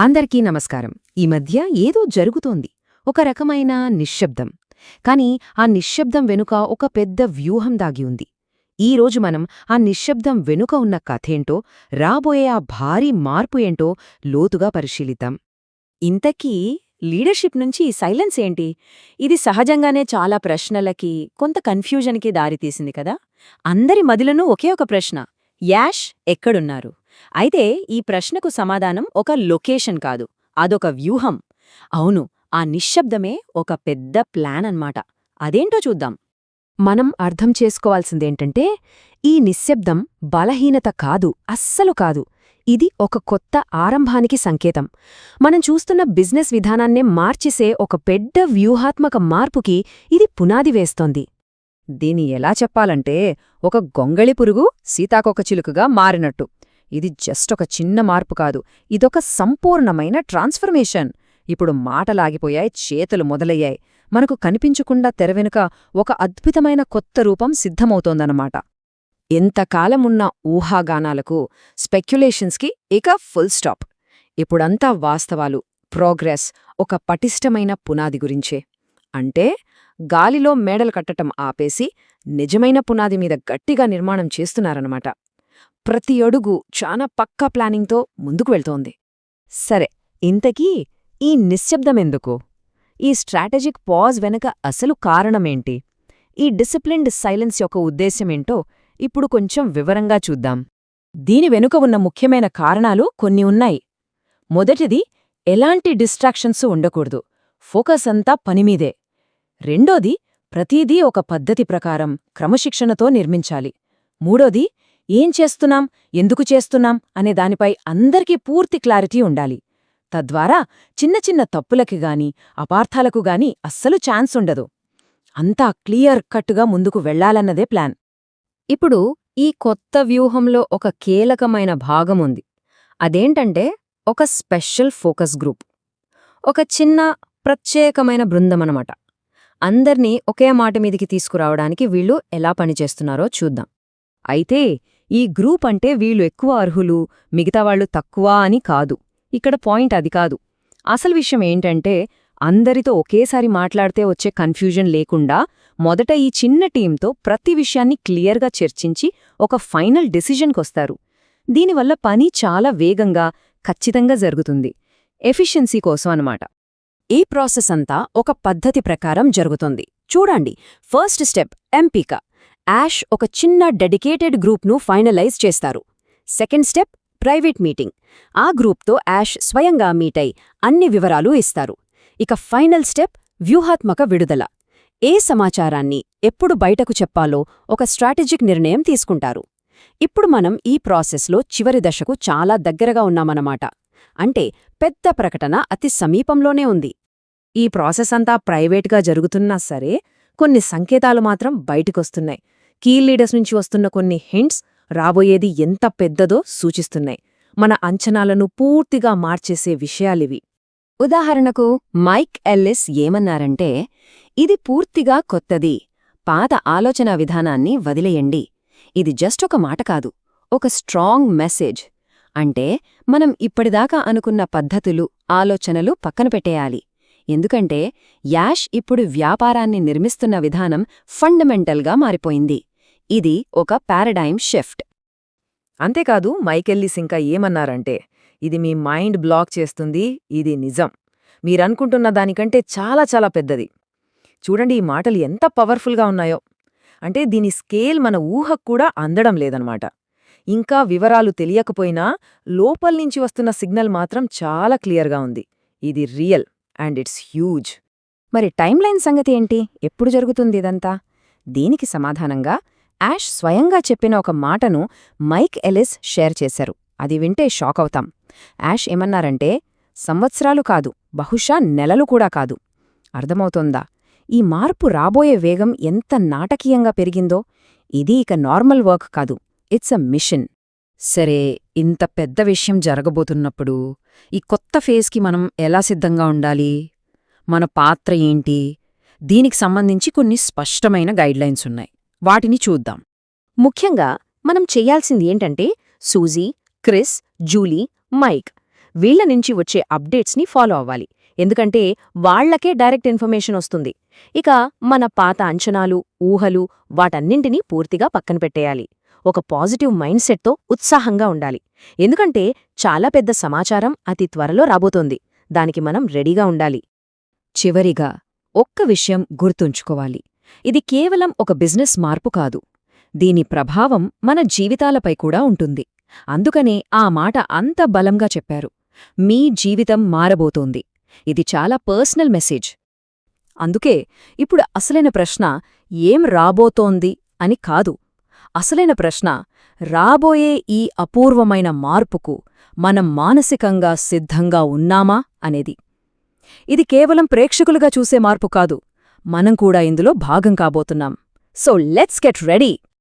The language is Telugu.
అందరికీ నమస్కారం. ఈ మధ్య ఏదో జరుగుతోంది. ఒక రకమైన నిశ్శబ్దం. కాని ఆ నిశ్శబ్దం వెనుక ఒక పెద్ద వ్యూహం దాగి ఉంది. ఈరోజు మనం ఆ నిశ్శబ్దం వెనుక ఉన్న కథేంటో, రాబోయే ఆ భారీ మార్పు ఏంటో లోతుగా పరిశీలిద్దాం. ఇంతకీ లీడర్షిప్ నుంచి ఈ సైలెన్స్ ఏంటి? ఇది సహజంగానే చాలా ప్రశ్నలకి, కొంత కన్ఫ్యూజన్కి దారితీసింది కదా. అందరి మదిలోనూ ఒకే ఒక ప్రశ్న: యాష్ ఎక్కడున్నారు? అయితే ఈ ప్రశ్నకు సమాధానం ఒక లొకేషన్ కాదు, అదొక వ్యూహం. అవును, ఆ నిశ్శబ్దమే ఒక పెద్ద ప్లాన్ అన్నమాట. అదేంటో చూద్దాం. మనం అర్థం చేసుకోవాల్సిందేంటంటే, ఈ నిశ్శబ్దం బలహీనత కాదు, అస్సలు కాదు. ఇది ఒక కొత్త ఆరంభానికి సంకేతం. మనం చూస్తున్న బిజినెస్ విధానాన్నే మార్చేసే ఒక పెద్ద వ్యూహాత్మక మార్పుకి ఇది పునాది వేస్తోంది. దీని ఎలా చెప్పాలంటే, ఒక గొంగళి పురుగు సీతాకొకచిలుకగా మారినట్టు. ఇది జస్ట్ ఒక చిన్న మార్పు కాదు, ఇదొక సంపూర్ణమైన ట్రాన్స్ఫర్మేషన్. ఇప్పుడు మాటలాగిపోయాయి, చేతులు మొదలయ్యాయి. మనకు కనిపించకుండా తెరవెనుక ఒక అద్భుతమైన కొత్త రూపం సిద్ధమవుతోందన్నమాట. ఎంతకాలమున్న ఊహాగానాలకు, స్పెక్యులేషన్స్కి ఇక ఫుల్ స్టాప్. ఇప్పుడంతా వాస్తవాలు, ప్రోగ్రెస్, ఒక పటిష్టమైన పునాది గురించే. అంటే గాలిలో మేడలు కట్టటం ఆపేసి నిజమైన పునాది మీద గట్టిగా నిర్మాణం చేస్తున్నారన్నమాట. ప్రతి అడుగు చాలా పక్కా ప్లానింగ్తో ముందుకు వెళ్తోంది. సరే, ఇంతకీ ఈ నిశ్శబ్దమెందుకు? ఈ స్ట్రాటజిక్ పాజ్ వెనక అసలు కారణమేంటి? ఈ డిసిప్లిన్డ్ సైలెన్స్ యొక్క ఉద్దేశ్యమేంటో ఇప్పుడు కొంచెం వివరంగా చూద్దాం. దీని వెనుక ఉన్న ముఖ్యమైన కారణాలు కొన్ని ఉన్నాయి. మొదటిది, ఎలాంటి డిస్ట్రాక్షన్స్ ఉండకూడదు, ఫోకస్ అంతా పనిమీదే. రెండోది, ప్రతీదీ ఒక పద్ధతి ప్రకారం క్రమశిక్షణతో నిర్మించాలి. మూడోది, ఏం చేస్తున్నాం, ఎందుకు చేస్తున్నాం అనే దానిపై అందరికీ పూర్తి క్లారిటీ ఉండాలి. తద్వారా చిన్న చిన్న తప్పులకి గాని, అపార్థాలకు గాని అస్సలు ఛాన్స్ ఉండదు. అంతా క్లియర్ కట్టుగా ముందుకు వెళ్లాలన్నదే ప్లాన్. ఇప్పుడు ఈ కొత్త వ్యూహంలో ఒక కీలకమైన భాగముంది. అదేంటంటే ఒక స్పెషల్ ఫోకస్ గ్రూప్. ఒక చిన్న ప్రత్యేకమైన బృందమనమాట. అందర్నీ ఒకే మాట మీదికి తీసుకురావడానికి వీళ్ళు ఎలా పనిచేస్తున్నారో చూద్దాం. అయితే ఈ గ్రూప్ అంటే వీళ్ళు ఎక్కువ అర్హులు, మిగతావాళ్లు తక్కువ అని కాదు. ఇక్కడ పాయింట్ అది కాదు. అసలు విషయం ఏంటంటే, అందరితో ఒకేసారి మాట్లాడితే వచ్చే కన్ఫ్యూజన్ లేకుండా మొదట ఈ చిన్న టీంతో ప్రతి విషయాన్ని క్లియర్గా చర్చించి ఒక ఫైనల్ డెసిజన్కొస్తారు. దీనివల్ల పని చాలా వేగంగా, ఖచ్చితంగా జరుగుతుంది. ఎఫిషియన్సీ కోసం అన్నమాట. ఈ ప్రాసెస్ అంతా ఒక పద్ధతి ప్రకారం జరుగుతుంది. చూడండి, ఫస్ట్ స్టెప్ ఎంపిక. యాష్ ఒక చిన్న డెడికేటెడ్ గ్రూప్ను ఫైనలైజ్ చేస్తారు. Second step private meeting. ఆ గ్రూప్తో యాష్ స్వయంగా మీటై అన్ని వివరాలు ఇస్తారు. ఇక ఫైనల్ స్టెప్ వ్యూహాత్మక విడుదల. ఏ సమాచారాన్ని ఎప్పుడు బయటకు చెప్పాలో ఒక స్ట్రాటజిక్ నిర్ణయం తీసుకుంటారు. ఇప్పుడు మనం ఈ ప్రాసెస్లో చివరి దశకు చాలా దగ్గరగా ఉన్నామన్నమాట. అంటే పెద్ద ప్రకటన అతి సమీపంలోనే ఉంది. ఈ ప్రాసెస్ అంతా ప్రైవేట్గా జరుగుతున్నా సరే, కొన్ని సంకేతాలు మాత్రం బయటికొస్తున్నాయి. కీ లీడర్స్ నుంచి వస్తున్న కొన్ని హింట్స్ రాబోయేది ఎంత పెద్దదో సూచిస్తున్నాయి. మన అంచనాలను పూర్తిగా మార్చేసే విషయాలివి. ఉదాహరణకు మైక్ ఎల్లిస్ ఏమన్నారంటే, ఇది పూర్తిగా కొత్తది, పాత ఆలోచనా విధానాన్ని వదిలేయండి. ఇది జస్ట్ ఒక మాట కాదు, ఒక స్ట్రాంగ్ మెసేజ్. అంటే మనం ఇప్పటిదాకా అనుకున్న పద్ధతులు, ఆలోచనలు పక్కన పెట్టేయాలి. ఎందుకంటే యాష్ ఇప్పుడు వ్యాపారాన్ని నిర్మిస్తున్న విధానం ఫండమెంటల్గా మారిపోయింది. ఇది ఒక పారాడైమ్ షిఫ్ట్. అంతేకాదు, మైకెల్లిస్ ఇంకా ఏమన్నారంటే, ఇది మీ మైండ్ బ్లాక్ చేస్తుంది, ఇది నిజం. మీరనుకుంటున్న దానికంటే చాలా చాలా పెద్దది. చూడండి, ఈ మాటలు ఎంత పవర్ఫుల్గా ఉన్నాయో. అంటే దీని స్కేల్ మన ఊహకు కూడా అందడం లేదన్నమాట. ఇంకా వివరాలు తెలియకపోయినా లోపల్నించి వస్తున్న సిగ్నల్ మాత్రం చాలా క్లియర్గా ఉంది. ఇది రియల్ అండ్ ఇట్స్ హ్యూజ్. మరి టైమ్లైన్ సంగతి ఏంటి? ఎప్పుడు జరుగుతుంది ఇదంతా? దీనికి సమాధానంగా యాష్ స్వయంగా చెప్పిన ఒక మాటను మైక్ ఎలిస్ షేర్ చేశారు. అది వింటే షాక్ అవుతాం. యాష్ ఏమన్నారంటే, సంవత్సరాలు కాదు, బహుశా నెలలు కూడా కాదు. అర్థమవుతోందా? ఈ మార్పు రాబోయే వేగం ఎంత నాటకీయంగా పెరిగిందో? ఇది ఇక నార్మల్ వర్క్ కాదు, ఇట్స్ అ మిషన్. సరే, ఇంత పెద్ద విషయం జరగబోతున్నప్పుడు ఈ కొత్త ఫేజ్కి మనం ఎలా సిద్ధంగా ఉండాలి? మన పాత్ర ఏంటి? దీనికి సంబంధించి కొన్ని స్పష్టమైన గైడ్లైన్స్ ఉన్నాయి. వాటిని చూద్దాం. ముఖ్యంగా మనం చెయ్యాల్సింది ఏంటంటే, సూజీ, క్రిస్, జూలీ, మైక్ వీళ్ల నుంచి వచ్చే అప్డేట్స్ని ఫాలో అవ్వాలి, ఎందుకంటే వాళ్లకే డైరెక్ట్ ఇన్ఫర్మేషన్ వస్తుంది. ఇక మన పాత అంచనాలు, ఊహలు వాటన్నింటినీ పూర్తిగా పక్కన పెట్టేయాలి. ఒక పాజిటివ్ మైండ్ సెట్తో ఉత్సాహంగా ఉండాలి, ఎందుకంటే చాలా పెద్ద సమాచారం అతి త్వరలో రాబోతోంది. దానికి మనం రెడీగా ఉండాలి. చివరిగా ఒక్క విషయం గుర్తుంచుకోవాలి. ఇది కేవలం ఒక బిజినెస్ మార్పు కాదు. దీని ప్రభావం మన జీవితాలపై కూడా ఉంటుంది. అందుకనే ఆ మాట అంత బలంగా చెప్పారు. మీ జీవితం మారబోతోంది. ఇది చాలా పర్సనల్ మెసేజ్. అందుకే ఇప్పుడు అసలైన ప్రశ్న ఏం రాబోతోంది అని కాదు. అసలైన ప్రశ్న, రాబోయే ఈ అపూర్వమైన మార్పుకు మనం మానసికంగా సిద్ధంగా ఉన్నామా అనేది. ఇది కేవలం ప్రేక్షకులుగా చూసే మార్పు కాదు, మనం కూడా ఇందులో భాగం కాబోతున్నాం. So let's get ready.